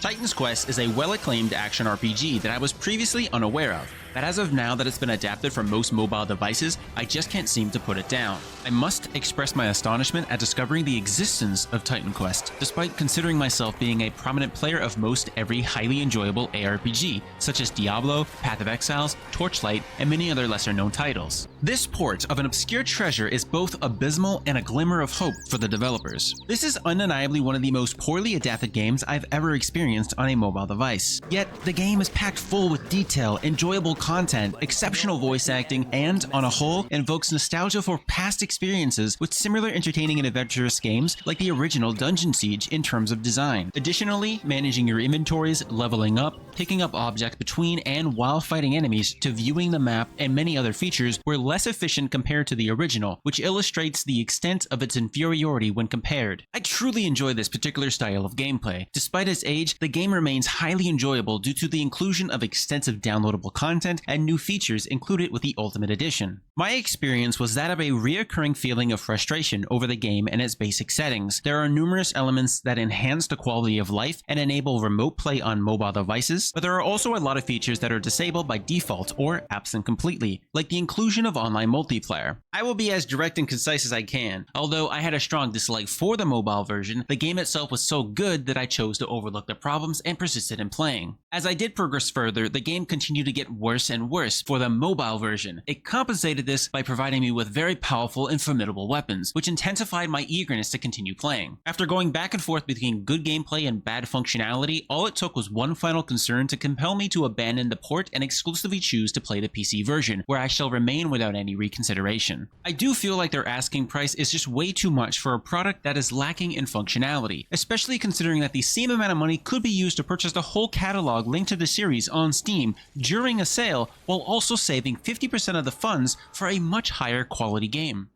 Titan's Quest is a well-acclaimed action RPG that I was previously unaware of, but as of now that it's been adapted for most mobile devices, I just can't seem to put it down. I must express my astonishment at discovering the existence of Titan Quest, despite considering myself being a prominent player of most every highly enjoyable ARPG, such as Diablo, Path of Exiles, Torchlight, and many other lesser-known titles. This port of an obscure treasure is both abysmal and a glimmer of hope for the developers. This is undeniably one of the most poorly adapted games I've ever experienced on a mobile device. Yet, the game is packed full with detail, enjoyable content, exceptional voice acting, and, on a whole, invokes nostalgia for past experiences with similar entertaining and adventurous games like the original Dungeon Siege in terms of design. Additionally, managing your inventories, leveling up, picking up objects between and while fighting enemies, to viewing the map, and many other features were less efficient compared to the original, which illustrates the extent of its inferiority when compared. I truly enjoy this particular style of gameplay. Despite its age, the game remains highly enjoyable due to the inclusion of extensive downloadable content and new features included with the Ultimate Edition. My experience was that of a reoccurring feeling of frustration over the game and its basic settings. There are numerous elements that enhance the quality of life and enable remote play on mobile devices, but there are also a lot of features that are disabled by default or absent completely, like the inclusion of online multiplayer. I will be as direct and concise as I can. Although I had a strong dislike for the mobile version, the game itself was so good that I chose to overlook the problems and persisted in playing. As I did progress further, the game continued to get worse and worse for the mobile version. It compensated this by providing me with very powerful and formidable weapons, which intensified my eagerness to continue playing. After going back and forth between good gameplay and bad functionality, all it took was one final concern to compel me to abandon the port and exclusively choose to play the PC version, where I shall remain without any reconsideration. I do feel like their asking price is just way too much for a product that is lacking in functionality, especially considering that the same amount of money could be used to purchase the whole catalog linked to the series on Steam during a sale, while also saving 50% of the funds for a much higher quality game.